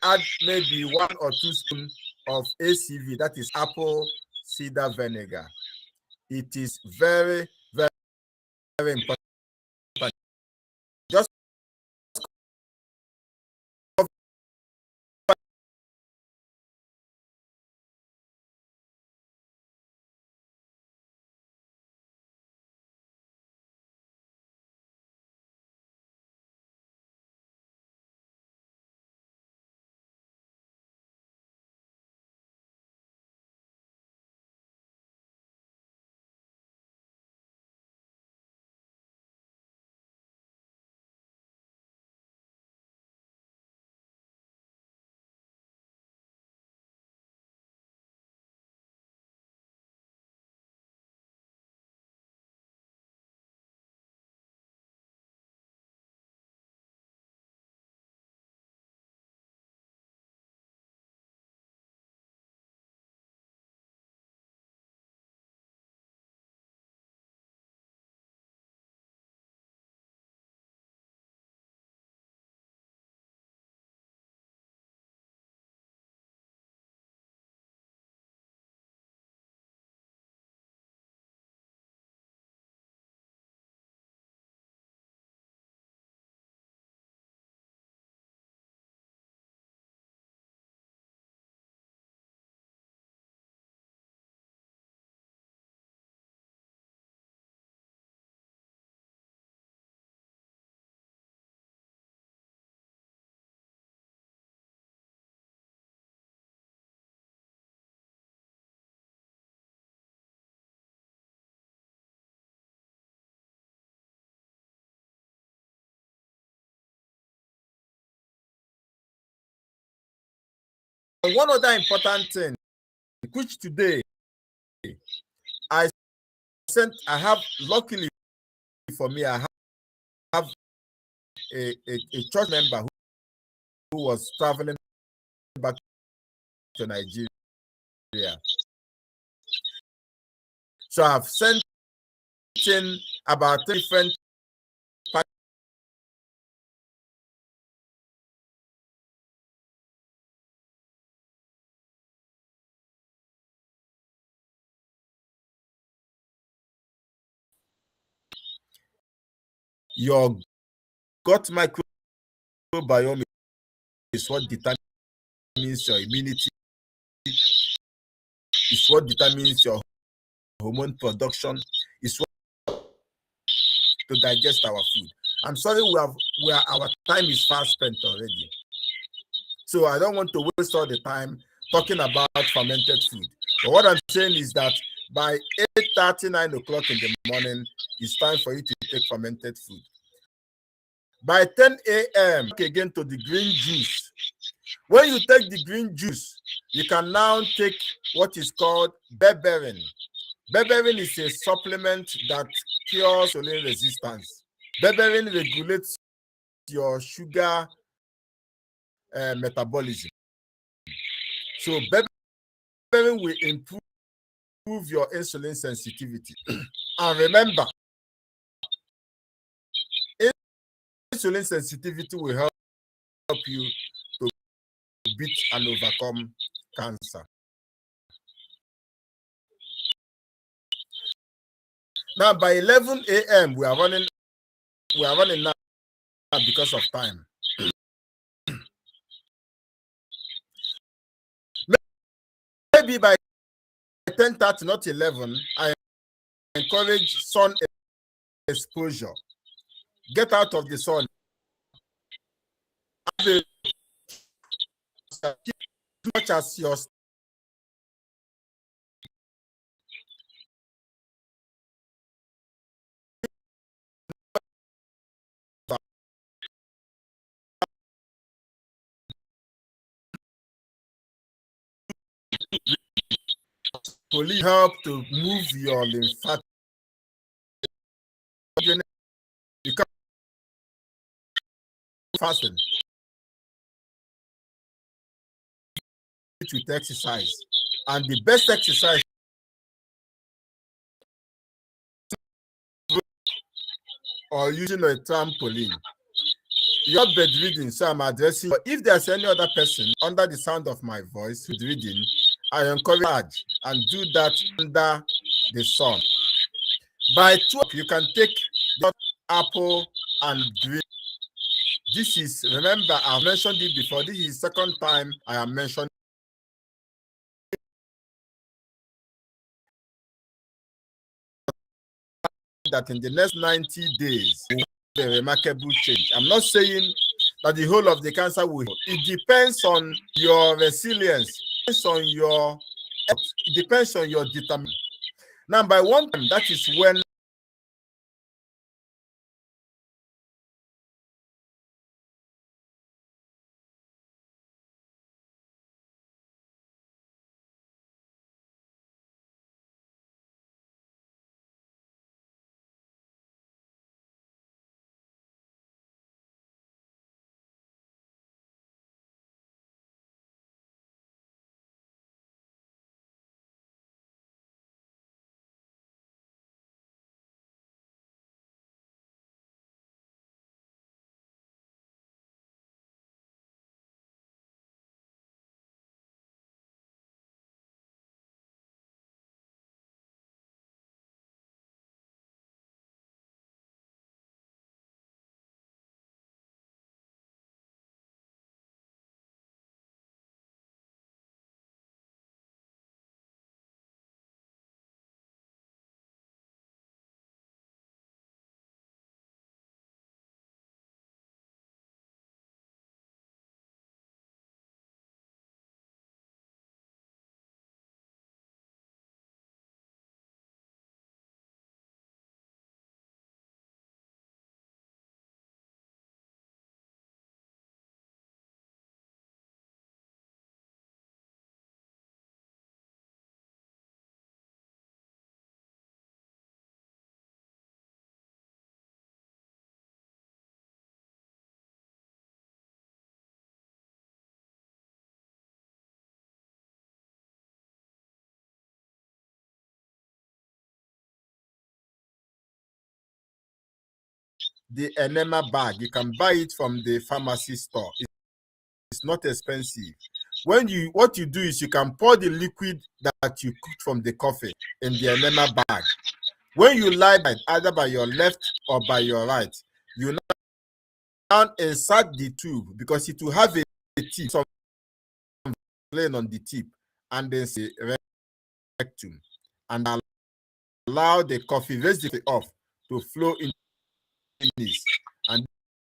add maybe 1 or 2 spoons of ACV, that is apple cider vinegar. It is very, very, very important. Just one other important thing, which today I have, luckily for me, I have a church member who was traveling back to Nigeria. So I've sent in about different your gut microbiome is what determines your immunity, is what determines your hormone production, is what to digest our food. I'm sorry, our time is fast spent already. So I don't want to waste all the time talking about fermented food. But what I'm saying is that by 8:30, 9 o'clock in the morning, it's time for you to take fermented food. By 10 a.m., again to the green juice. When you take the green juice, you can now take what is called berberine. Berberine is a supplement that cures insulin resistance. Berberine regulates your sugar metabolism. So berberine will improve your insulin sensitivity. And remember, insulin sensitivity will help you to beat and overcome cancer. Now, by 11 a.m., we are running now because of time. Maybe by 10:30, not 11, I encourage sun exposure. Get out of the sun. As much as your police help to move your lymphatic. You can fasten with exercise, and the best exercise or using a trampoline. You're bedridden, so I'm addressing. But if there's any other person under the sound of my voice who's reading, I encourage and do that under the sun. By 12, you can take apple and green. This is, remember, I've mentioned it before. This is the second time I am mentioning that in the next 90 days, a remarkable change. I'm not saying that the whole of the cancer will. It depends on your resilience. It depends on your determination. Now, by one time, that is when the enema bag. You can buy it from the pharmacy store. It's not expensive. What you do is you can pour the liquid that you cooked from the coffee in the enema bag. When you lie down, either by your left or by your right, you now insert the tube, because it will have a tip, some laying on the tip, and then say rectum, and allow the coffee, raise the off to flow in this, and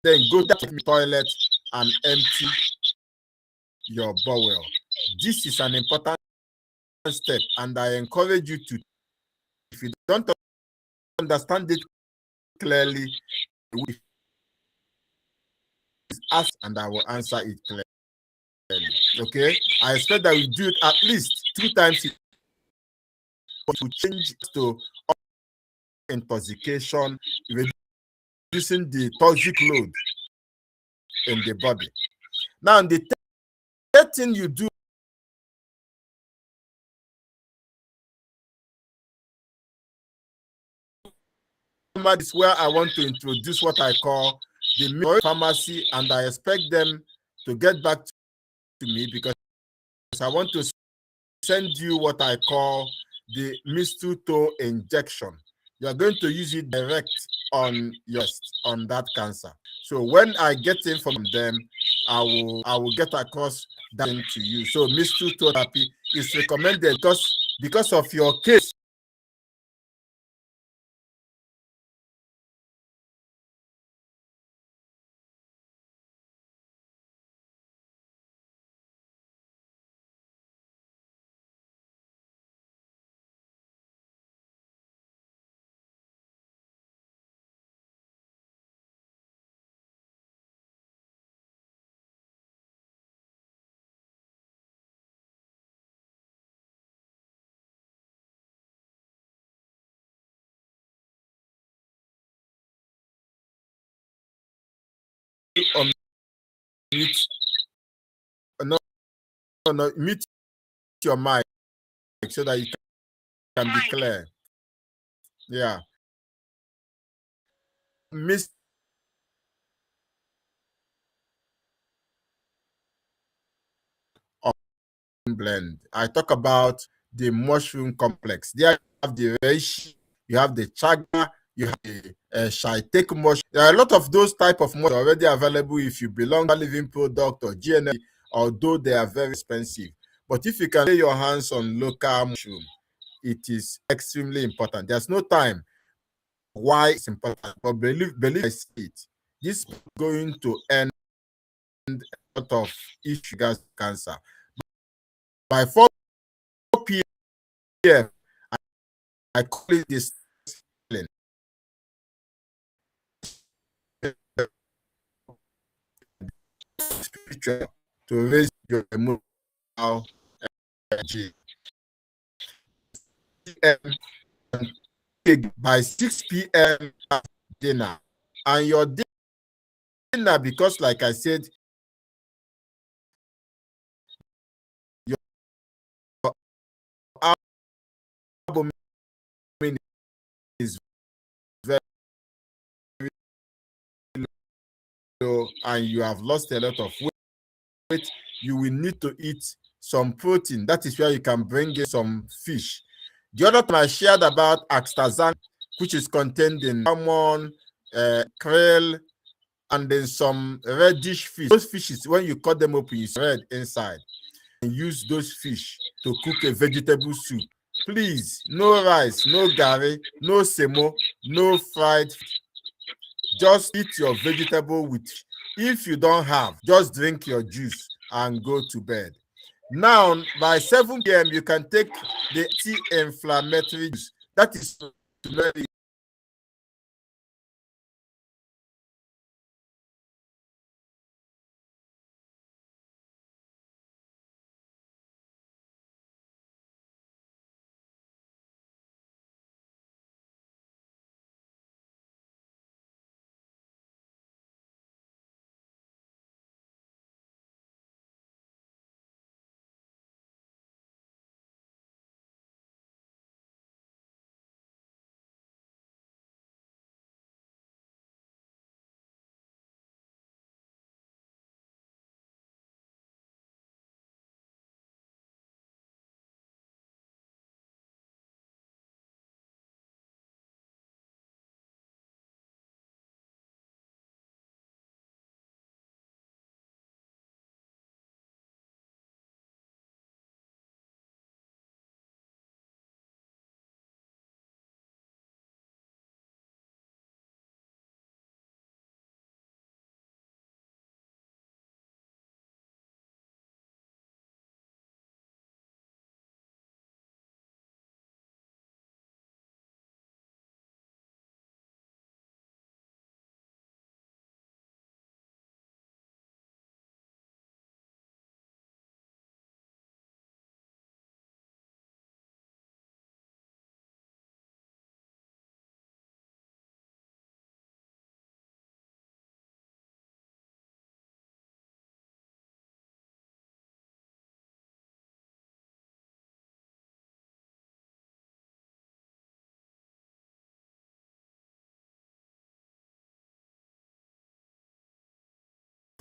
then go to the toilet and empty your bowel. This is an important step, and I encourage you to, if you don't understand it clearly, ask and I will answer it clearly. Okay, I expect that we do it at least 2 times to change to intoxication, reducing the toxic load in the body. Now, the third thing you do is where I want to introduce what I call the pharmacy, and I expect them to get back to me, because I want to send you what I call the mistletoe injection. You are going to use it direct on that cancer. So when I get in from them, I will get across that to you. So mistletoe therapy is recommended because of your case. Mute your mic so that you can be clear. Yeah. Miss blend. I talk about the mushroom complex. There you have the reishi, you have the chaga, you have the shiitake mushroom. There are a lot of those type of mushrooms already available if you belong to a living product or GNL, although they are very expensive. But if you can lay your hands on local mushroom, it is extremely important. There's no time why it's important, but believe I see it. This is going to end a lot of issues, cancer. By 4 p.m., I call it this spiritual to raise your emotional energy. By 6 p.m. dinner, and your dinner, because like I said, your album is very low and you have lost a lot of weight, you will need to eat some protein. That is where you can bring in some fish. The other thing I shared about astaxanthin, which is contained in salmon, krill, and then some reddish fish. Those fishes, when you cut them open, it's red inside. And use those fish to cook a vegetable soup. Please, no rice, no gari, no semo, no fried. Just eat your vegetable with. If you don't have, just drink your juice and go to bed. Now, by 7 p.m., you can take the anti-inflammatory juice. That is turmeric.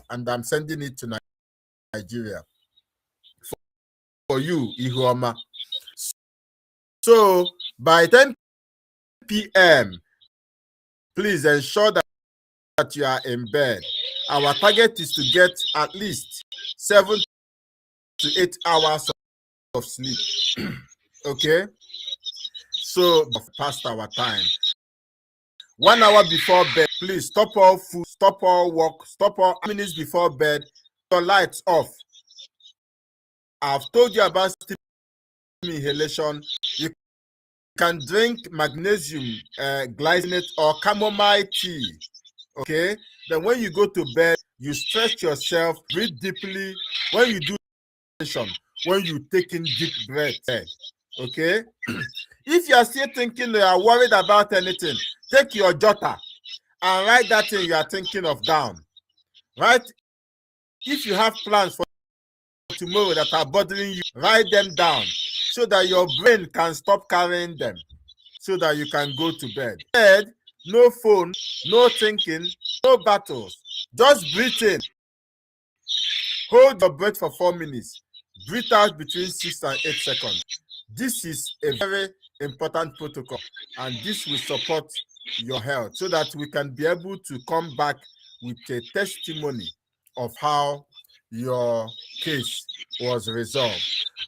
and I'm sending it to Nigeria for you, Ihuoma. So by 10 p.m., please ensure that you are in bed. Our target is to get at least 7 to 8 hours of sleep. Okay? So past our time. 1 hour before bed, please stop all food, stop all work, stop all minutes before bed, your lights off. I've told you about steam inhalation. You can drink magnesium glycinate or chamomile tea. Okay? Then when you go to bed, you stretch yourself, breathe deeply. When you do when you take in deep breath. Okay? If you are still thinking you are worried about anything, take your jotter and write that thing you are thinking of down. Right? If you have plans for tomorrow that are bothering you, write them down so that your brain can stop carrying them, so that you can go to bed. Bed, no phone, no thinking, no battles. Just breathe in. Hold your breath for 4 minutes. Breathe out between 6 and 8 seconds. This is a very important protocol, and this will support your health so that we can be able to come back with a testimony of how your case was resolved.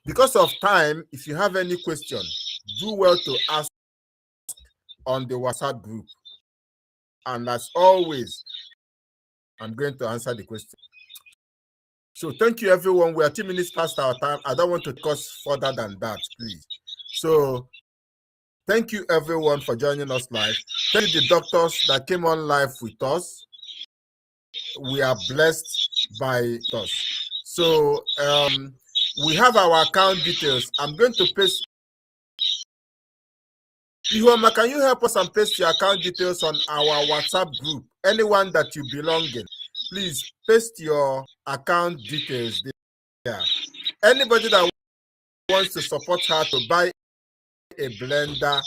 Because of time, if you have any question, do well to ask on the WhatsApp group. And as always, I'm going to answer the question. So thank you, everyone. We are 2 minutes past our time. I don't want to discuss further than that, please. So thank you, everyone, for joining us live. Thank you, the doctors that came on live with us. We are blessed by us. So we have our account details. I'm going to paste. Ihuoma, can you help us and paste your account details on our WhatsApp group? Anyone that you belong in, please paste your account details there. Anybody that wants to support her to buy a blender,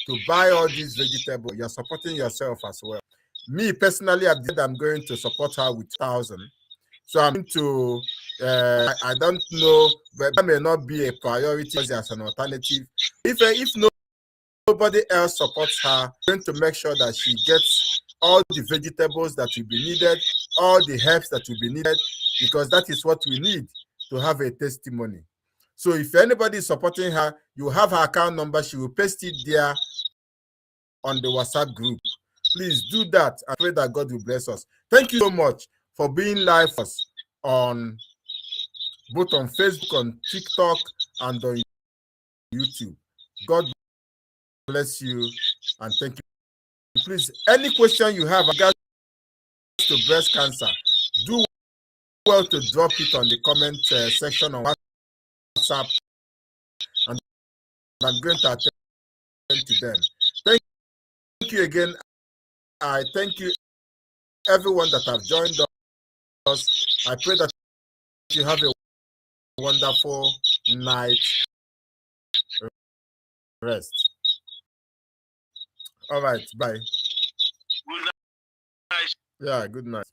to buy all these vegetables, you're supporting yourself as well. Me personally, I'm going to support her with 1,000. So I'm going to, I don't know, but that may not be a priority as an alternative. If nobody else supports her, I'm going to make sure that she gets all the vegetables that will be needed, all the herbs that will be needed, because that is what we need to have a testimony. So if anybody is supporting her, you have her account number, she will paste it there on the WhatsApp group. Please do that. I pray that God will bless us. Thank you so much for being live with us on both on Facebook, on TikTok, and on YouTube. God bless you and thank you. Please, any question you have regarding to breast cancer, do well to drop it on the comment section on WhatsApp, and I'm going to attend to them. Thank you again. I thank you, everyone that have joined us. I pray that you have a wonderful night rest. All right, bye. Good night. Yeah, good night.